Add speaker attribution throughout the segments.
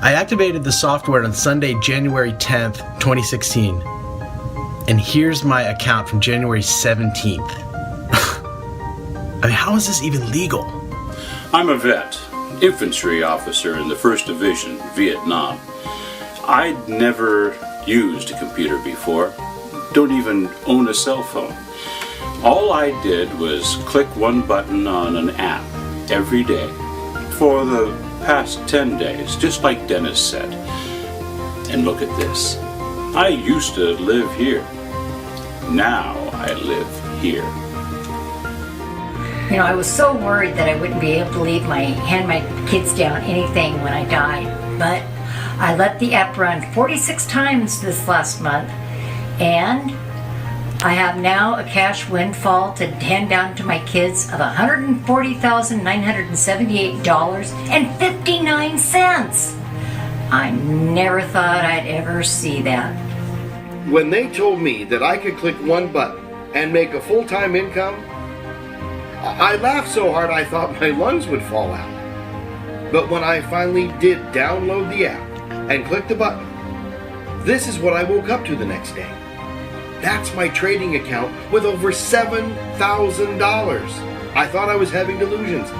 Speaker 1: I activated the software on Sunday, January 10th, 2016. And here's my account from January 17th. I mean, how is this even legal?
Speaker 2: I'm a vet, infantry officer in the 1st Division, Vietnam. I'd never used a computer before, don't even own a cell phone. All I did was click one button on an app every day for the past 10 days, just like Dennis said. And look at this. I used to live here. Now I live here.
Speaker 3: You know, I was so worried that I wouldn't be able to hand my kids down anything when I died. But I let the app run 46 times this last month, and I have now a cash windfall to hand down to my kids of $140,978.59. I never thought I'd ever see that.
Speaker 4: When they told me that I could click one button and make a full-time income, I laughed so hard I thought my lungs would fall out. But when I finally did download the app and click the button, this is what I woke up to the next day. That's my trading account with over $7,000. I thought I was having delusions.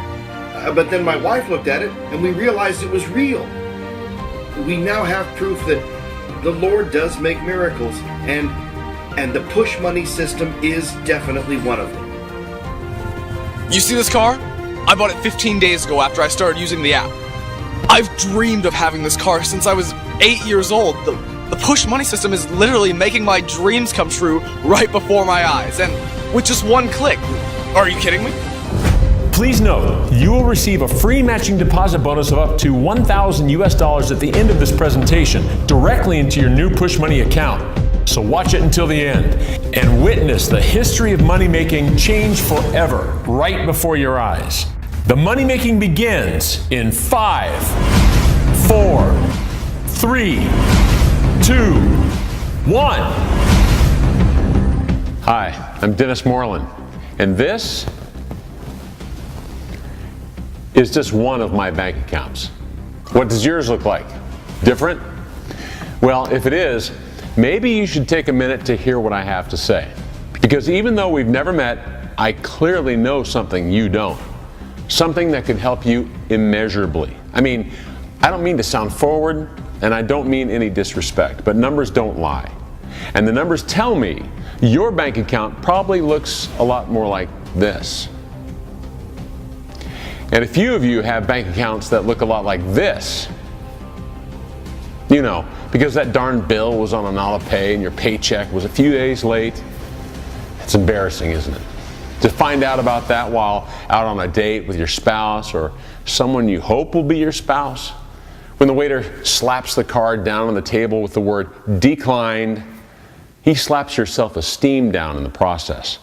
Speaker 4: But then my wife looked at it and we realized it was real. We now have proof that the Lord does make miracles, and the push money system is definitely one of them.
Speaker 5: You see this car? I bought it 15 days ago after I started using the app. I've dreamed of having this car since I was 8 years old. The push money system is literally making my dreams come true right before my eyes, and with just one click. Are you kidding me?
Speaker 6: Please note, you will receive a free matching deposit bonus of up to $1,000 at the end of this presentation, directly into your new push money account. So watch it until the end and witness the history of money making change forever right before your eyes. The money making begins in 5, 4, 3, 2, 1. Hi, I'm Dennis Moreland, and this is just one of my bank accounts. What does yours look like? Different? Well, if it is, maybe you should take a minute to hear what I have to say. Because even though we've never met, I clearly know something you don't. Something that could help you immeasurably. I mean, I don't mean to sound forward, and I don't mean any disrespect, but numbers don't lie. And the numbers tell me your bank account probably looks a lot more like this. And a few of you have bank accounts that look a lot like this. You know, because that darn bill was on an auto pay and your paycheck was a few days late. It's embarrassing, isn't it? To find out about that while out on a date with your spouse or someone you hope will be your spouse. When the waiter slaps the card down on the table with the word declined, he slaps your self-esteem down in the process.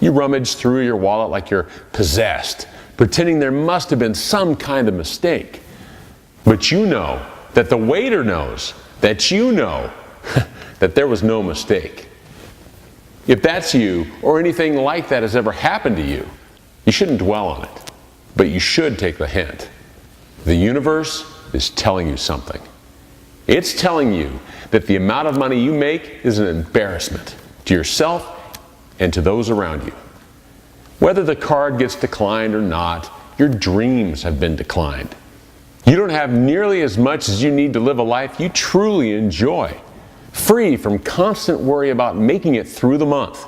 Speaker 6: You rummage through your wallet like you're possessed, pretending there must have been some kind of mistake. But you know that the waiter knows that you know that there was no mistake. If that's you, or anything like that has ever happened to you, you shouldn't dwell on it, but you should take the hint. The universe is telling you something. It's telling you that the amount of money you make is an embarrassment to yourself and to those around you. Whether the card gets declined or not, your dreams have been declined. You don't have nearly as much as you need to live a life you truly enjoy, free from constant worry about making it through the month.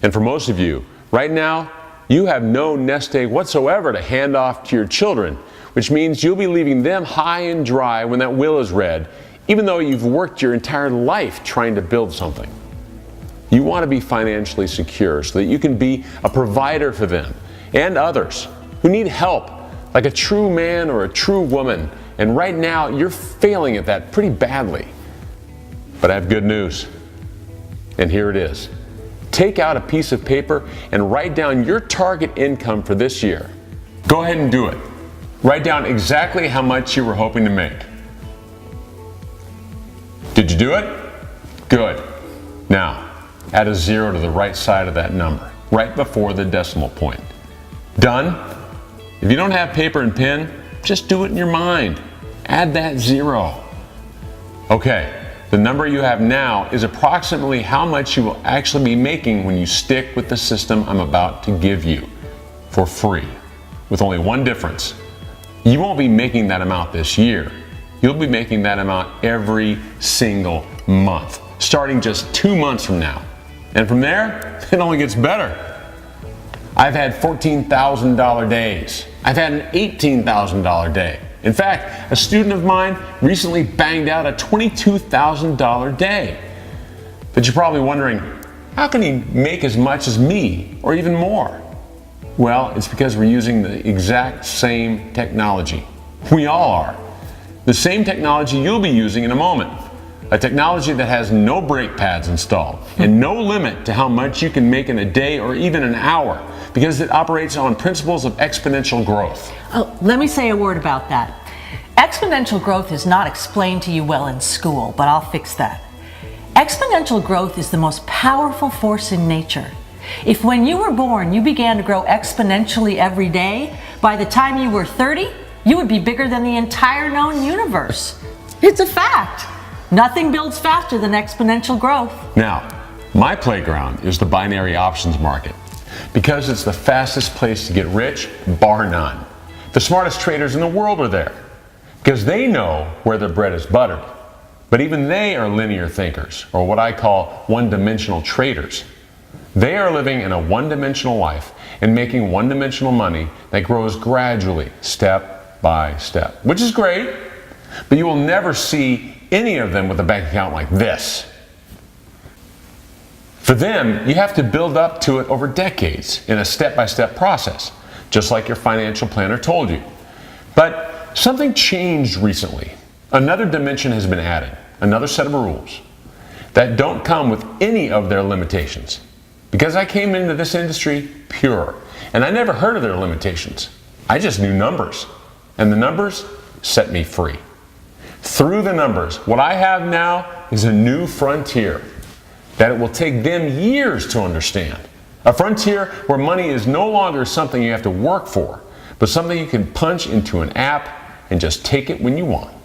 Speaker 6: And for most of you, right now, you have no nest egg whatsoever to hand off to your children, which means you'll be leaving them high and dry when that will is read, even though you've worked your entire life trying to build something. You want to be financially secure so that you can be a provider for them and others who need help, like a true man or a true woman. And right now, you're failing at that pretty badly. But I have good news. And here it is. Take out a piece of paper and write down your target income for this year. Go ahead and do it. Write down exactly how much you were hoping to make. Did you do it? Good. Now, add a 0 to the right side of that number, right before the decimal point. Done? If you don't have paper and pen, just do it in your mind. Add that 0. Okay, the number you have now is approximately how much you will actually be making when you stick with the system I'm about to give you for free, with only one difference. You won't be making that amount this year. You'll be making that amount every single month, starting just 2 months from now. And from there, it only gets better. I've had $14,000 days. I've had an $18,000 day. In fact, a student of mine recently banged out a $22,000 day. But you're probably wondering, how can he make as much as me, or even more? Well, it's because we're using the exact same technology. We all are. The same technology you'll be using in a moment. A technology that has no brake pads installed and no limit to how much you can make in a day or even an hour, because it operates on principles of exponential growth.
Speaker 7: Oh, let me say a word about that. Exponential growth is not explained to you well in school, but I'll fix that. Exponential growth is the most powerful force in nature. If when you were born you began to grow exponentially every day, by the time you were 30, you would be bigger than the entire known universe. It's a fact. Nothing builds faster than exponential growth.
Speaker 6: Now, my playground is the binary options market, because it's the fastest place to get rich, bar none. The smartest traders in the world are there, because they know where their bread is buttered. But even they are linear thinkers, or what I call one-dimensional traders. They are living in a one-dimensional life and making one-dimensional money that grows gradually, step by step, which is great, but you will never see any of them with a bank account like this. For them, you have to build up to it over decades in a step-by-step process, just like your financial planner told you. But something changed recently. Another dimension has been added, another set of rules that don't come with any of their limitations. Because I came into this industry pure, and I never heard of their limitations. I just knew numbers, and the numbers set me free. Through the numbers, what I have now is a new frontier that it will take them years to understand. A frontier where money is no longer something you have to work for, but something you can punch into an app and just take it when you want.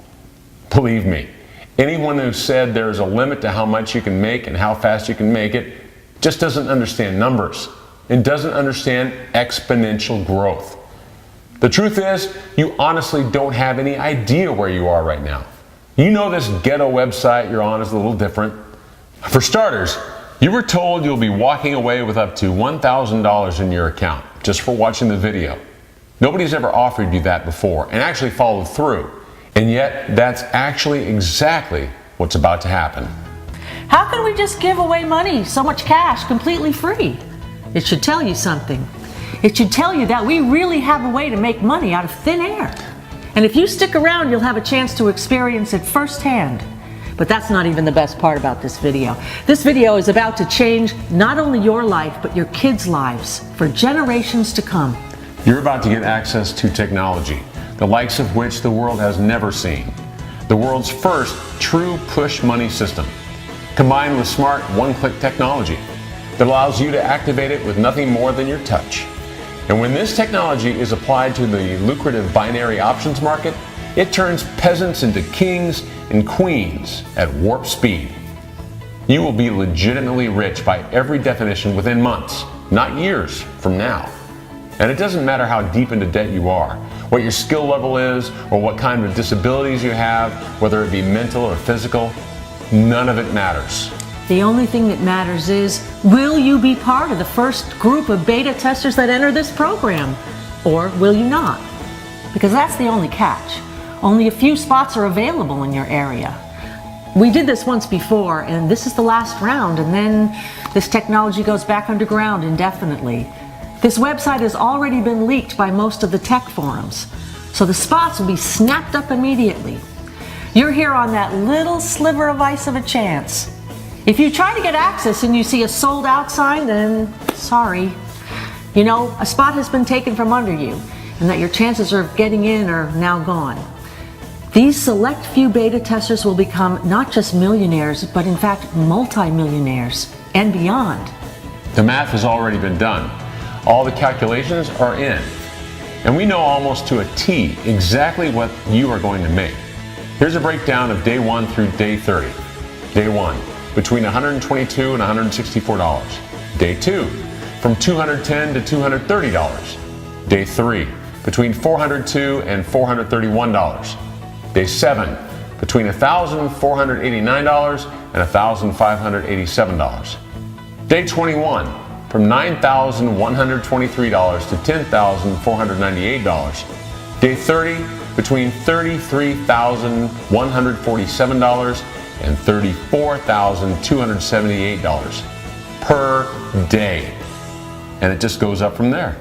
Speaker 6: Believe me, anyone who said there's a limit to how much you can make and how fast you can make it just doesn't understand numbers and doesn't understand exponential growth. The truth is, you honestly don't have any idea where you are right now. You know this ghetto website you're on is a little different. For starters, you were told you'll be walking away with up to $1,000 in your account just for watching the video. Nobody's ever offered you that before and actually followed through. And yet, that's actually exactly what's about to happen.
Speaker 7: How can we just give away money, so much cash, completely free? It should tell you something. It should tell you that we really have a way to make money out of thin air. And if you stick around, you'll have a chance to experience it firsthand. But that's not even the best part about this video. This video is about to change not only your life, but your kids' lives for generations to come.
Speaker 6: You're about to get access to technology, the likes of which the world has never seen. The world's first true push money system, combined with smart one-click technology that allows you to activate it with nothing more than your touch. And when this technology is applied to the lucrative binary options market, it turns peasants into kings and queens at warp speed. You will be legitimately rich by every definition within months, not years from now. And it doesn't matter how deep into debt you are, what your skill level is, or what kind of disabilities you have, whether it be mental or physical, none of it matters.
Speaker 7: The only thing that matters is, will you be part of the first group of beta testers that enter this program? Or will you not? Because that's the only catch. Only a few spots are available in your area. We did this once before, and this is the last round, and then this technology goes back underground indefinitely. This website has already been leaked by most of the tech forums, so the spots will be snapped up immediately. You're here on that little sliver of ice of a chance. If you try to get access and you see a sold out sign, then sorry. You know, a spot has been taken from under you, and that your chances of getting in are now gone. These select few beta testers will become not just millionaires, but in fact multi-millionaires and beyond.
Speaker 6: The math has already been done. All the calculations are in. And we know almost to a T exactly what you are going to make. Here's a breakdown of day 1 through day 30. Day 1, between $122 and $164. Day 2, from $210 to $230. Day 3, between $402 and $431. Day 7, between $1,489 and $1,587. Day 21, from $9,123 to $10,498. Day 30, between $33,147 and $34,278 per day. And it just goes up from there.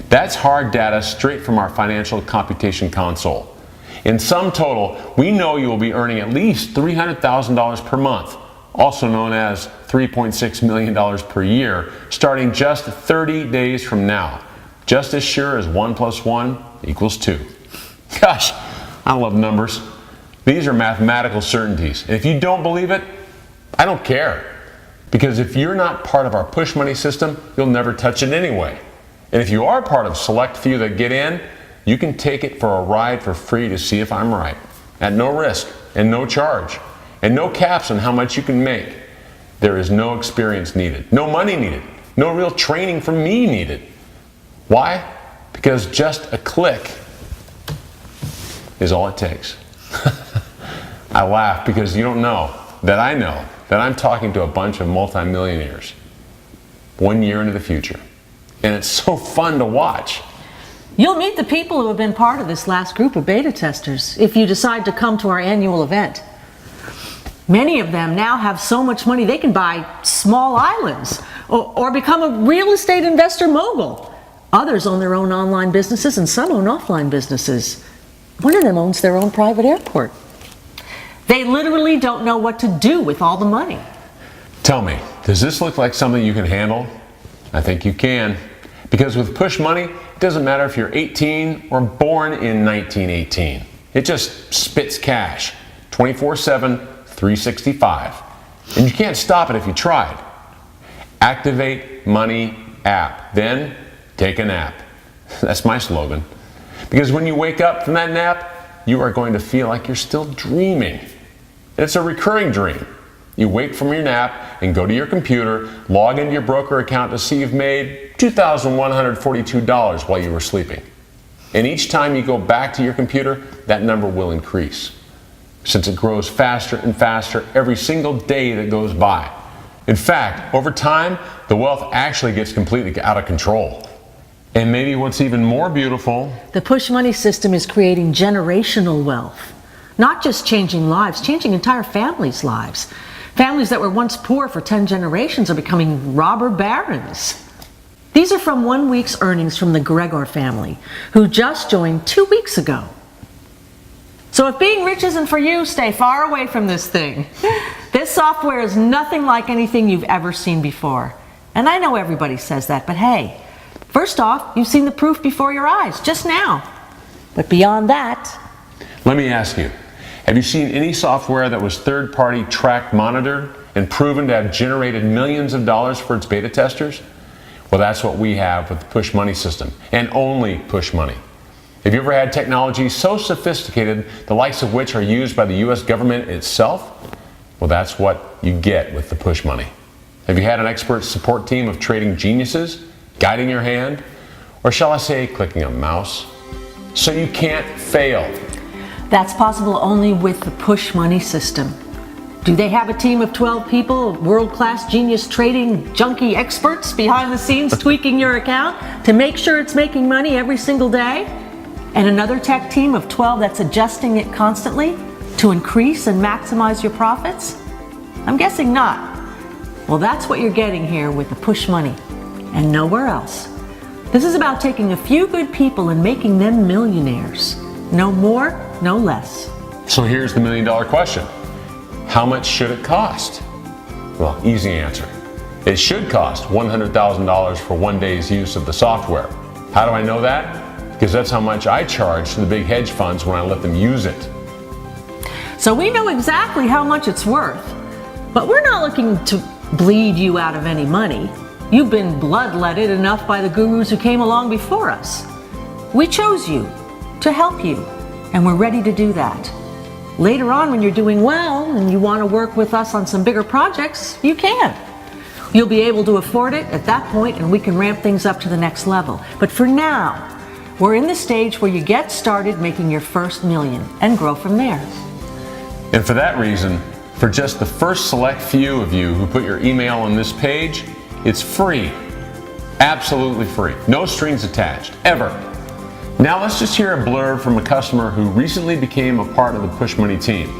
Speaker 6: That's hard data straight from our financial computation console. In sum total, we know you will be earning at least $300,000 per month, also known as $3.6 million per year, starting just 30 days from now. Just as sure as 1 + 1 = 2. Gosh, I love numbers. These are mathematical certainties. And if you don't believe it, I don't care. Because if you're not part of our push money system, you'll never touch it anyway. And if you are part of select few that get in, you can take it for a ride for free to see if I'm right. At no risk and no charge. And no caps on how much you can make. There is no experience needed. No money needed. No real training from me needed. Why? Because just a click is all it takes. I laugh because you don't know that I know that I'm talking to a bunch of multimillionaires 1 year into the future. And it's so fun to watch.
Speaker 7: You'll meet the people who have been part of this last group of beta testers if you decide to come to our annual event. Many of them now have so much money they can buy small islands or become a real estate investor mogul. Others own their own online businesses and some own offline businesses. One of them owns their own private airport. They literally don't know what to do with all the money.
Speaker 6: Tell me, does this look like something you can handle? I think you can. Because with push money, it doesn't matter if you're 18 or born in 1918. It just spits cash 24/7, 365. And you can't stop it if you tried. Activate Money app. Then take a nap. That's my slogan. Because when you wake up from that nap, you are going to feel like you're still dreaming. It's a recurring dream. You wake from your nap and go to your computer, log into your broker account to see you've made $2,142 while you were sleeping. And each time you go back to your computer, that number will increase, since it grows faster and faster every single day that goes by. In fact, over time, the wealth actually gets completely out of control. And maybe what's even more beautiful,
Speaker 7: The push money system is creating generational wealth. Not just changing lives, changing entire families' lives. Families that were once poor for 10 generations are becoming robber barons. These are from 1 week's earnings from the Gregor family, who just joined 2 weeks ago. So if being rich isn't for you, stay far away from this thing. This software is nothing like anything you've ever seen before. And I know everybody says that, but hey, first off, you've seen the proof before your eyes, just now. But beyond that,
Speaker 6: let me ask you, have you seen any software that was third-party tracked, monitored, and proven to have generated millions of dollars for its beta testers? Well, that's what we have with the push money system, and only push money. Have you ever had technology so sophisticated, the likes of which are used by the US government itself? Well, that's what you get with the push money. Have you had an expert support team of trading geniuses guiding your hand? Or shall I say, clicking a mouse? So you can't fail.
Speaker 7: that's possible only with the push money system. Do they have a team of 12 people, world-class genius trading junkie experts behind the scenes tweaking your account to make sure it's making money every single day? And another tech team of 12 that's adjusting it constantly to increase and maximize your profits? I'm guessing not. Well, that's what you're getting here with the push money, and nowhere else. This is about taking a few good people and making them millionaires. No more, no less.
Speaker 6: So here's the million-dollar question. How much should it cost? Well, easy answer. It should cost $100,000 for 1 day's use of the software. How do I know that? Because that's how much I charge to the big hedge funds when I let them use it.
Speaker 7: So we know exactly how much it's worth, but we're not looking to bleed you out of any money. You've been bloodletted enough by the gurus who came along before us. We chose you to help you, and we're ready to do that. Later on, when you're doing well and you want to work with us on some bigger projects, you can. You'll be able to afford it at that point, and we can ramp things up to the next level. But for now, we're in the stage where you get started making your first million and grow from there.
Speaker 6: And for that reason, for just the first select few of you who put your email on this page, it's free. Absolutely free. No strings attached, ever. Now let's just hear a blurb from a customer who recently became a part of the Push Money team.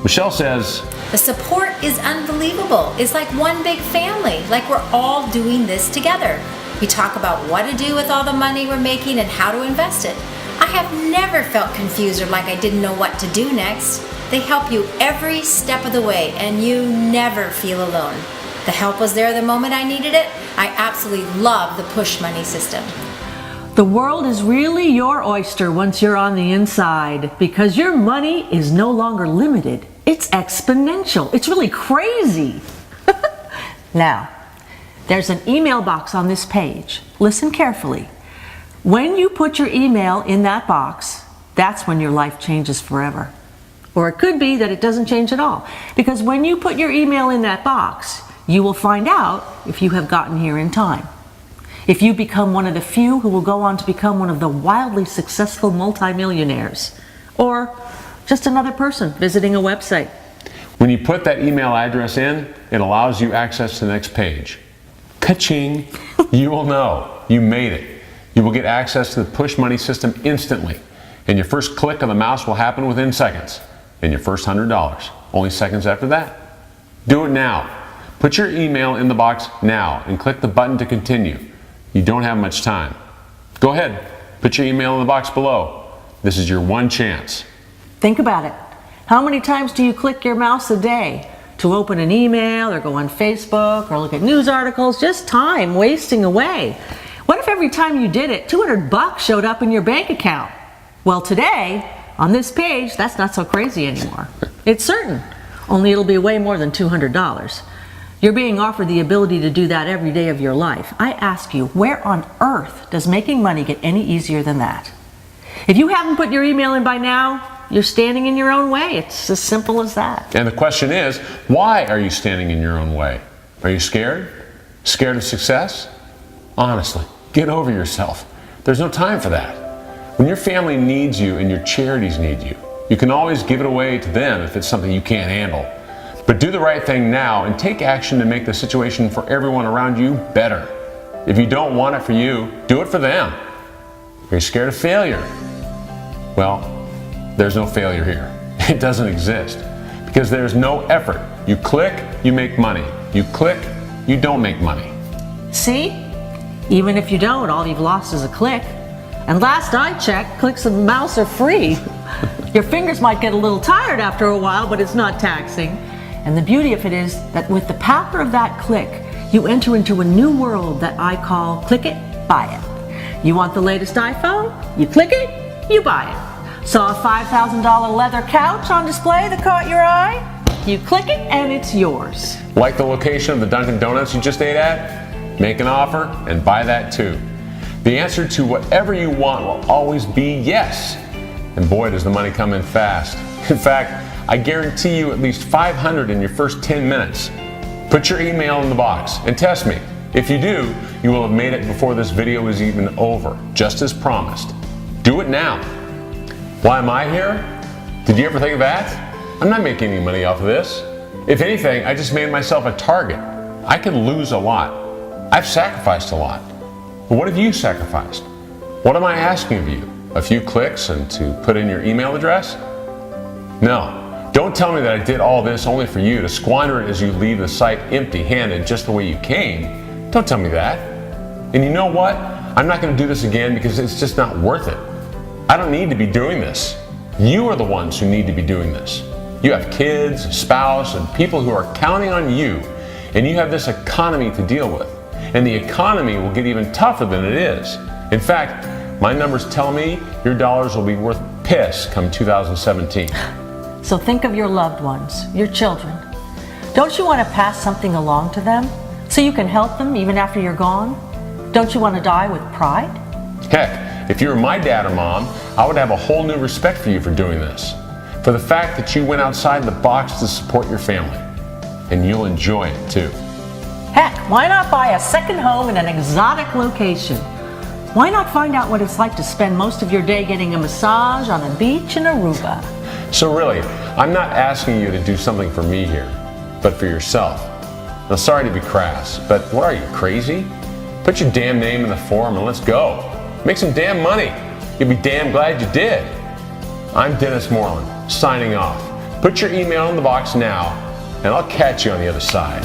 Speaker 6: Michelle says,
Speaker 8: "The support is unbelievable. It's like one big family, like we're all doing this together. We talk about what to do with all the money we're making and how to invest it. I have never felt confused or like I didn't know what to do next. They help you every step of the way, and you never feel alone. The help was there the moment I needed it. I absolutely love the Push Money system."
Speaker 7: The world is really your oyster once you're on the inside, because your money is no longer limited. It's exponential. It's really crazy. Now, there's an email box on this page. Listen carefully. When you put your email in that box, that's when your life changes forever. Or it could be that it doesn't change at all, because when you put your email in that box, you will find out if you have gotten here in time. If you become one of the few who will go on to become one of the wildly successful multimillionaires, or just another person visiting a website.
Speaker 6: when you put that email address in, it allows you access to the next page. Ka-ching! You will know you made it. You will get access to the Push Money system instantly, and your first click of the mouse will happen within seconds, and your first $100 only seconds after that. Do it now. Put your email in the box now and click the button to continue. You don't have much time. Go ahead, put your email in the box below. This is your one chance.
Speaker 7: Think about it. How many times do you click your mouse a day to open an email or go on Facebook or look at news articles? Just time wasting away. What if every time you did it, $200 showed up in your bank account? Well, today, on this page, that's not so crazy anymore. It's certain, only it'll be way more than $200. You're being offered the ability to do that every day of your life. I ask you, where on earth does making money get any easier than that? If you haven't put your email in by now, you're standing in your own way. It's as simple as that.
Speaker 6: And the question is, why are you standing in your own way? Are you scared? Scared of success? Honestly, get over yourself. There's no time for that. When your family needs you and your charities need you, you can always give it away to them if it's something you can't handle. But do the right thing now and take action to make the situation for everyone around you better. If you don't want it for you, do it for them. Are you scared of failure? Well, there's no failure here. It doesn't exist because there's no effort. You click, you make money. You click, you don't make money.
Speaker 7: See? Even if you don't, all you've lost is a click. And last I checked, clicks of the mouse are free. Your fingers might get a little tired after a while, but it's not taxing. And the beauty of it is that with the power of that click, you enter into a new world that I call click it, buy it. You want the latest iPhone? You click it, you buy it. Saw a $5,000 leather couch on display that caught your eye? You click it and it's yours.
Speaker 6: Like the location of the Dunkin' Donuts you just ate at? Make an offer and buy that too. The answer to whatever you want will always be yes. And boy, does the money come in fast. In fact, I guarantee you at least 500 in your first 10 minutes. Put your email in the box and test me. If you do, you will have made it before this video is even over, just as promised. Do it now. Why am I here? Did you ever think of that? I'm not making any money off of this. If anything, I just made myself a target. I can lose a lot. I've sacrificed a lot. But what have you sacrificed? What am I asking of you? A few clicks and to put in your email address? No. Don't tell me that I did all this only for you to squander it as you leave the site empty-handed just the way you came. Don't tell me that. And you know what? I'm not going to do this again because it's just not worth it. I don't need to be doing this. You are the ones who need to be doing this. You have kids, a spouse, and people who are counting on you, and you have this economy to deal with. And the economy will get even tougher than it is. In fact, my numbers tell me your dollars will be worth piss come 2017.
Speaker 7: So think of your loved ones, your children. Don't you want to pass something along to them so you can help them even after you're gone? Don't you want to die with pride?
Speaker 6: Heck, if you were my dad or mom, I would have a whole new respect for you for doing this. for the fact that you went outside the box to support your family. And you'll enjoy it too.
Speaker 7: Heck, why not buy a second home in an exotic location? Why not find out what it's like to spend most of your day getting a massage on a beach in Aruba?
Speaker 6: So really, I'm not asking you to do something for me here, but for yourself. Now, sorry to be crass, but what are you, crazy? Put your damn name in the form and let's go. Make some damn money. You'll be damn glad you did. I'm Dennis Moreland, signing off. Put your email in the box now, and I'll catch you on the other side.